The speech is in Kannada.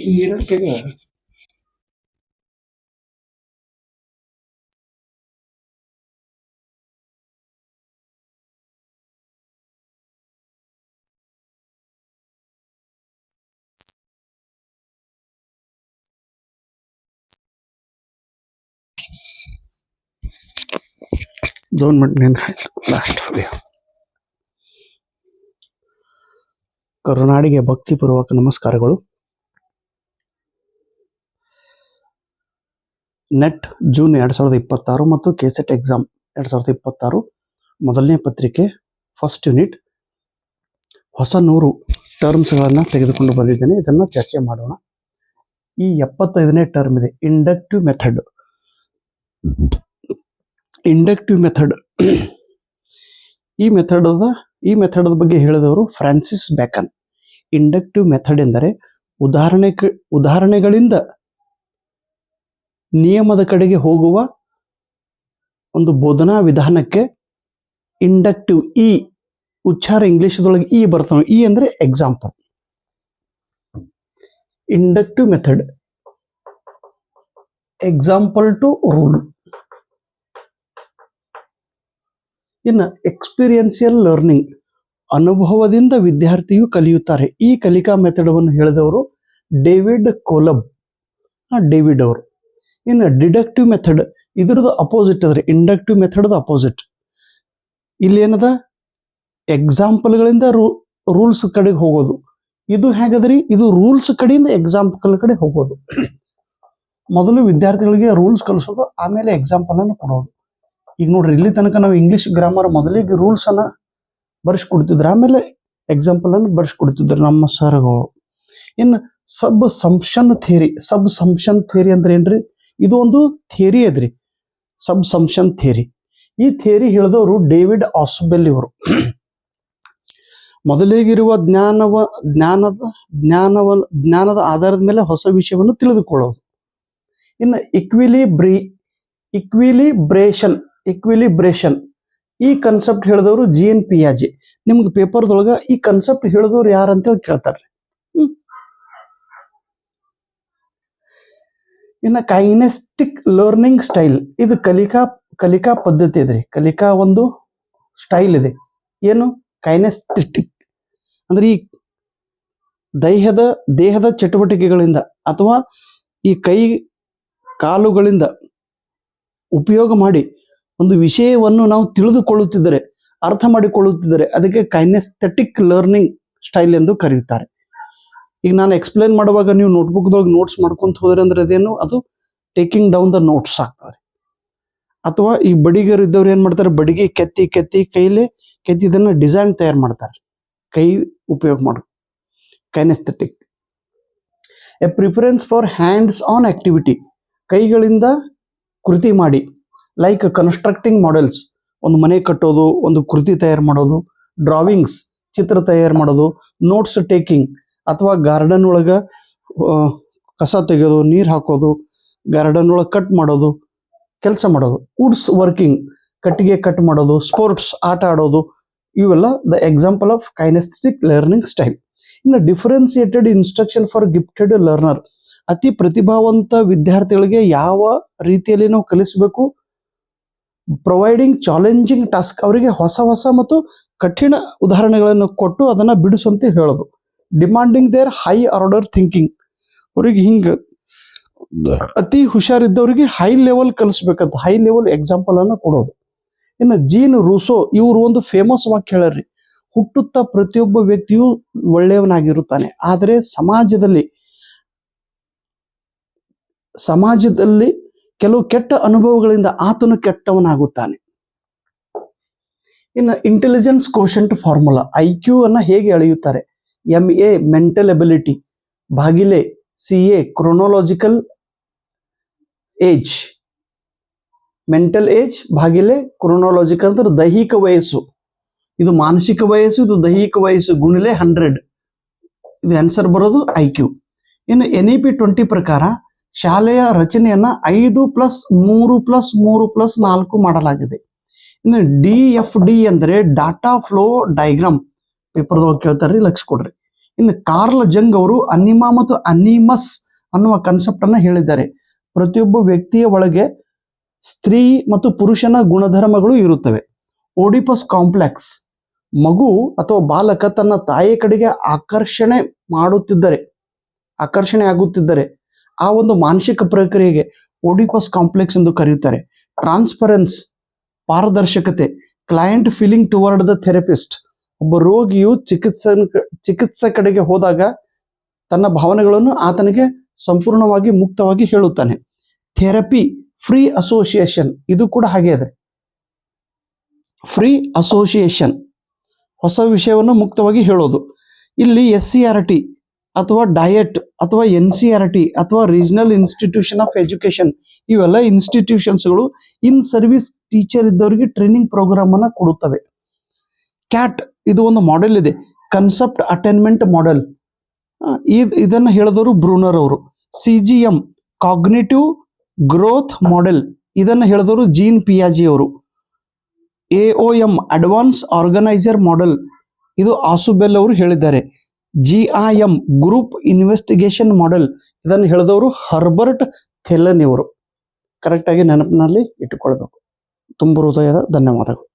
ನೀರಡಿಕೆಗೆ दोन मिनट लास्ट हो गया। ಕರುನಾಡಿಗೆ ಭಕ್ತಿಪೂರ್ವಕ ನಮಸ್ಕಾರಗಳು। ನೆಟ್ ಜೂನ್ 2026 ಮತ್ತು ಕೆಸೆಟ್ ಎಕ್ಸಾಮ್ 2026 ಮೊದಲನೇ ಪತ್ರಿಕೆ ಫಸ್ಟ್ ಯೂನಿಟ್ ಹೊಸ 100 ಟರ್ಮ್ಸ್ಗಳನ್ನು ತೆಗೆದುಕೊಂಡು ಬಂದಿದ್ದೇನೆ। ಇದನ್ನು ಚರ್ಚೆ ಮಾಡೋಣ। ಈ 75ನೇ ಟರ್ಮ್ ಇದೆ ಇಂಡಕ್ಟಿವ್ ಮೆಥಡ್। ಈ ಮೆಥಡ್ ಬಗ್ಗೆ ಹೇಳಿದವರು ಫ್ರಾನ್ಸಿಸ್ ಬೇಕನ್। ಇಂಡಕ್ಟಿವ್ ಮೆಥಡ್ ಎಂದರೆ ಉದಾಹರಣೆಗಳಿಂದ ನಿಯಮದ ಕಡೆಗೆ ಹೋಗುವ ಒಂದು ಬೋಧನಾ ವಿಧಾನಕ್ಕೆ ಇಂಡಕ್ಟಿವ್ ಈ ಉಚ್ಚಾರ ಇಂಗ್ಲಿಷ್ದೊಳಗೆ ಈ ಬರ್ತಾವೆ। ಈ ಅಂದ್ರೆ example. Inductive method example to rule. ಇನ್ನು ಎಕ್ಸ್ಪೀರಿಯನ್ಸಿಯಲ್ ಲರ್ನಿಂಗ್ ಅನುಭವದಿಂದ ವಿದ್ಯಾರ್ಥಿಯು ಕಲಿಯುತ್ತಾರೆ। ಈ ಕಲಿಕಾ ಮೆಥಡವನ್ನು ಹೇಳಿದವರು ಡೇವಿಡ್ ಕೋಲಬ್ ಅವರು। ಇನ್ನು ಡಿಡಕ್ಟಿವ್ ಮೆಥಡ್ ಇದ್ರದ್ದು ಅಪೋಸಿಟ್ ಅದ್ರಿ। Inductive method opposite. ಇಲ್ಲಿ ಏನದ ಎಕ್ಸಾಂಪಲ್ಗಳಿಂದ ರೂಲ್ಸ್ ಕಡೆಗೆ ಹೋಗೋದು। ಇದು ಹೇಗದ್ರಿ, ಇದು ರೂಲ್ಸ್ ಕಡೆಯಿಂದ ಎಕ್ಸಾಂಪಲ್ ಕಡೆ ಹೋಗೋದು। ಮೊದಲು ವಿದ್ಯಾರ್ಥಿಗಳಿಗೆ ರೂಲ್ಸ್ ಕಲಿಸೋದು, ಆಮೇಲೆ ಎಕ್ಸಾಂಪಲ್ ಅನ್ನು ಕೊಡೋದು। ಈಗ ನೋಡ್ರಿ, ಇಲ್ಲಿ ತನಕ ನಾವು ಇಂಗ್ಲಿಷ್ ಗ್ರಾಮರ್ ಮೊದಲಿಗೆ ರೂಲ್ಸ್ ಅನ್ನ ಬರ್ಸ್ಕೊಡ್ತಿದ್ರು, ಆಮೇಲೆ ಎಕ್ಸಾಂಪಲ್ ಅನ್ನು ಬರ್ಸ್ಕೊಡ್ತಿದ್ರು ನಮ್ಮ ಸರ್ಗಳು। ಇನ್ನು ಸಬ್ ಸಂಪ್ಷನ್ ಥಿಯರಿ ಅಂದ್ರೆ ಏನ್ರಿ, ಇದು ಒಂದು ಥಿಯರಿ ಅದ್ರಿ, ಸಬ್ ಸಂಪ್ಷನ್ ಥಿಯರಿ। ಈ ಥಿಯರಿ ಹೇಳಿದವರು ಡೇವಿಡ್ ಆಸ್ಬೆಲ್ ಇವರು। ಮೊದಲಿಗಿರುವ ಜ್ಞಾನದ ಆಧಾರದ ಮೇಲೆ ಹೊಸ ವಿಷಯವನ್ನು ತಿಳಿದುಕೊಳ್ಳೋದು। ಇನ್ನು ಇಕ್ವಿಲಿಬ್ರೇಷನ್ ಈ ಕನ್ಸೆಪ್ಟ್ ಹೇಳಿದವರು GN ಪಿಯಾಜೆ। ನಿಮ್ಗೆ ಪೇಪರ್ದೊಳಗ ಈ ಕನ್ಸೆಪ್ಟ್ ಹೇಳಿದವರು ಯಾರಂತ ಕೇಳ್ತಾರೆ। ಇನ್ನು ಕೈನೆಸ್ಟಿಕ್ ಲರ್ನಿಂಗ್ ಸ್ಟೈಲ್, ಇದು ಕಲಿಕಾ ಪದ್ಧತಿ ಇದೆ, ಕಲಿಕಾ ಒಂದು ಸ್ಟೈಲ್ ಇದೆ। ಏನು ಕೈನೆಸ್ಟಿಕ್ ಅಂದ್ರೆ ಈ ದೇಹದ ಚಟುವಟಿಕೆಗಳಿಂದ ಅಥವಾ ಈ ಕೈ ಕಾಲುಗಳಿಂದ ಉಪಯೋಗ ಮಾಡಿ ಒಂದು ವಿಷಯವನ್ನು ನಾವು ತಿಳಿದುಕೊಳ್ಳುತ್ತಿದ್ದರೆ, ಅರ್ಥ ಮಾಡಿಕೊಳ್ಳುತ್ತಿದ್ದರೆ ಅದಕ್ಕೆ ಕೈನೆಸ್ಥೆಟಿಕ್ ಲರ್ನಿಂಗ್ ಸ್ಟೈಲ್ ಎಂದು ಕರೆಯುತ್ತಾರೆ। ಈಗ ನಾನು ಎಕ್ಸ್ಪ್ಲೇನ್ ಮಾಡುವಾಗ ನೀವು ನೋಟ್ಬುಕ್ದಾಗ ನೋಟ್ಸ್ ಮಾಡ್ಕೊಂತ ಹೋದ್ರೆ ಅಂದ್ರೆ ಅದೇನು, ಅದು ಟೇಕಿಂಗ್ ಡೌನ್ ದ ನೋಟ್ಸ್ ಆಗ್ತಾರೆ। ಅಥವಾ ಈ ಬಡಿಗರು ಇದ್ದವ್ರು ಏನ್ ಮಾಡ್ತಾರೆ, ಬಡಿಗೆ ಕೆತ್ತಿ ಕೈಲಿ ಇದನ್ನ ಡಿಸೈನ್ ತಯಾರು ಮಾಡ್ತಾರೆ, ಕೈ ಉಪಯೋಗ ಮಾಡು kinaesthetic. A preference for hands on activity, ಕೈಗಳಿಂದ ಕೃತಿ ಮಾಡಿ, ಲೈಕ್ ಕನ್ಸ್ಟ್ರಕ್ಟಿಂಗ್ ಮಾಡೆಲ್ಸ್, ಒಂದು ಮನೆ ಕಟ್ಟೋದು, ಒಂದು ಕೃತಿ ತಯಾರು ಮಾಡೋದು, ಡ್ರಾವಿಂಗ್ಸ್ ಚಿತ್ರ ತಯಾರು ಮಾಡೋದು, ನೋಟ್ಸ್ ಟೇಕಿಂಗ್ ಅಥವಾ ಗಾರ್ಡನ್ ಒಳಗ ಕಸ ತೆಗೆಯೋದು, ನೀರು ಹಾಕೋದು, ಗಾರ್ಡನ್ ಒಳಗೆ ಕಟ್ ಮಾಡೋದು, ಕೆಲಸ ಮಾಡೋದು, ವುಡ್ಸ್ ವರ್ಕಿಂಗ್ ಕಟ್ಟಿಗೆ ಕಟ್ ಮಾಡೋದು, ಸ್ಪೋರ್ಟ್ಸ್ ಆಟ ಆಡೋದು, ಇವೆಲ್ಲ the example of kinaesthetic learning style. ಇನ್ನು ಡಿಫರೆನ್ಸಿಯೇಟೆಡ್ ಇನ್ಸ್ಟ್ರಕ್ಷನ್ ಫಾರ್ ಗಿಫ್ಟೆಡ್ ಲರ್ನರ್, ಅತಿ ಪ್ರತಿಭಾವಂತ ವಿದ್ಯಾರ್ಥಿಗಳಿಗೆ ಯಾವ ರೀತಿಯಲ್ಲಿ ನಾವು ಕಲಿಸಬೇಕು, ಪ್ರೊವೈಡಿಂಗ್ ಚಾಲೆಂಜಿಂಗ್ ಟಾಸ್ಕ್, ಅವರಿಗೆ ಹೊಸ ಮತ್ತು ಕಠಿಣ ಉದಾಹರಣೆಗಳನ್ನು ಕೊಟ್ಟು ಅದನ್ನ ಬಿಡಿಸುವಂತೆ ಹೇಳೋದು। Demanding their high order thinking, ಅವ್ರಿಗೆ ಹಿಂಗ ಅತಿ ಹುಷಾರಿದ್ದವರಿಗೆ ಹೈ ಲೆವೆಲ್ ಕಲಿಸ್ಬೇಕಂತ ಹೈ ಲೆವೆಲ್ ಎಕ್ಸಾಂಪಲ್ ಅನ್ನ ಕೊಡೋದು। ಇನ್ನು ಜೀನ್ ರೂಸೋ ಇವರು ಒಂದು ಫೇಮಸ್ ವಾಕ್ಯ ಹೇಳ್ರಿ, ಹುಟ್ಟುತ್ತಾ ಪ್ರತಿಯೊಬ್ಬ ವ್ಯಕ್ತಿಯು ಒಳ್ಳೆಯವನಾಗಿರುತ್ತಾನೆ, ಆದರೆ ಸಮಾಜದಲ್ಲಿ ಕೆಲವು ಕೆಟ್ಟ ಅನುಭವಗಳಿಂದ ಆತನು ಕೆಟ್ಟವನಾಗುತ್ತಾನೆ। ಇನ್ನು ಇಂಟೆಲಿಜೆನ್ಸ್ ಕೋಶೆಂಟ್ ಫಾರ್ಮುಲಾ, IQ ಅನ್ನ ಹೇಗೆ ಅಳೆಯುತ್ತಾರೆ, MA ಮೆಂಟಲ್ ಎಬಿಲಿಟಿ ಭಾಗಿಲೆ CA chronological age, mental age ಭಾಗಿಲೆ ಕ್ರೊನೊಲಾಜಿಕಲ್ ಅಂದ್ರೆ ದೈಹಿಕ ವಯಸ್ಸು, ಇದು ಮಾನಸಿಕ ವಯಸ್ಸು, ಇದು ದೈಹಿಕ ವಯಸ್ಸು ಗುಣಿಲೆ 100, ಇದು ಆನ್ಸರ್ ಬರೋದು IQ। ಇನ್ನು NEP 20 ಪ್ರಕಾರ ಶಾಲೆಯ ರಚನೆಯನ್ನ 5+3+3+4 ಮಾಡಲಾಗಿದೆ। ಇನ್ನು DFD ಅಂದ್ರೆ ಡಾಟಾ ಫ್ಲೋ ಡಯಾಗ್ರಾಮ್, ಪೇಪರ್ದೊಳಗೆ ಕೇಳ್ತಾರ್ರಿ, ಲಕ್ಷ ಕೊಡ್ರಿ। ಇನ್ನು ಕಾರ್ಲ್ ಜಂಗ್ ಅವರು ಅನಿಮಾ ಮತ್ತು ಅನಿಮಸ್ ಅನ್ನುವ ಕಾನ್ಸೆಪ್ಟ್ ಅನ್ನ ಹೇಳಿದ್ದಾರೆ. ಪ್ರತಿಯೊಬ್ಬ ವ್ಯಕ್ತಿಯ ಒಳಗೆ ಸ್ತ್ರೀ ಮತ್ತು ಪುರುಷನ ಗುಣಧರ್ಮಗಳು ಇರುತ್ತವೆ. ಓಡಿಪಸ್ ಕಾಂಪ್ಲೆಕ್ಸ್, ಮಗು ಅಥವಾ ಬಾಲಕ ತನ್ನ ತಾಯಿಯ ಕಡೆಗೆ ಆಕರ್ಷಣೆ ಆಗುತ್ತಿದ್ದರೆ ಆ ಒಂದು ಮಾನಸಿಕ ಪ್ರಕ್ರಿಯೆಗೆ ಓಡಿಪಸ್ ಕಾಂಪ್ಲೆಕ್ಸ್ ಎಂದು ಕರೆಯುತ್ತಾರೆ. ಟ್ರಾನ್ಸ್ಪರೆನ್ಸ್, ಪಾರದರ್ಶಕತೆ, client feeling toward the therapist, ಒಬ್ಬ ರೋಗಿಯು ಚಿಕಿತ್ಸೆ ಕಡೆಗೆ ಹೋದಾಗ ತನ್ನ ಭಾವನೆಗಳನ್ನು ಆತನಿಗೆ ಸಂಪೂರ್ಣವಾಗಿ ಮುಕ್ತವಾಗಿ ಹೇಳುತ್ತಾನೆ. ಥೆರಪಿ, ಫ್ರೀ ಅಸೋಸಿಯೇಷನ್, ಇದು ಕೂಡ ಹಾಗೆ ಇದೆ. ಫ್ರೀ ಅಸೋಸಿಯೇಷನ್, ಹೊಸ ವಿಷಯವನ್ನು ಮುಕ್ತವಾಗಿ ಹೇಳೋದು. ಇಲ್ಲಿ SCRT ಅಥವಾ ಡಯಟ್ ಅಥವಾ NCRT ಅಥವಾ ರೀಜನಲ್ ಇನ್ಸ್ಟಿಟ್ಯೂಷನ್ ಆಫ್ ಎಜುಕೇಶನ್, ಇವೆಲ್ಲ ಇನ್ಸ್ಟಿಟ್ಯೂಷನ್ಸ್ಗಳು ಇನ್ ಸರ್ವಿಸ್ ಟೀಚರ್ ಇದ್ದವರಿಗೆ ಟ್ರೈನಿಂಗ್ ಪ್ರೋಗ್ರಾಮ್ ಅನ್ನ ಕೊಡುತ್ತವೆ. ಕ್ಯಾಟ್, ಇದು ಒಂದು ಮಾಡೆಲ್ ಇದೆ, ಕನ್ಸೆಪ್ಟ್ ಅಟೈನ್ಮೆಂಟ್ ಮಾಡೆಲ್. ಇದನ್ನು ಹೇಳಿದವರು ಬ್ರೂನರ್ ಅವರು. CGM, ಕಾಗ್ನಿಟಿವ್ ಗ್ರೋತ್ ಮಾಡೆಲ್, ಇದನ್ನು ಹೇಳಿದವರು ಜೀನ್ ಪಿಯಾಜಿ ಅವರು. AOM, ಅಡ್ವಾನ್ಸ್ ಆರ್ಗನೈಸರ್ ಮಾಡೆಲ್, ಇದು ಆಸುಬೆಲ್ ಅವರು ಹೇಳಿದ್ದಾರೆ. GIM, ಗ್ರೂಪ್ ಇನ್ವೆಸ್ಟಿಗೇಷನ್ ಮಾಡೆಲ್, ಇದನ್ನು ಹೇಳಿದವರು ಹರ್ಬರ್ಟ್ ಥೆಲನಿ ಅವರು. ಕರೆಕ್ಟಾಗಿ ನೆನಪಿನಲ್ಲಿ ಇಟ್ಟುಕೊಳ್ಬೇಕು. ತುಂಬ ಹೃದಯದ ಧನ್ಯವಾದಗಳು.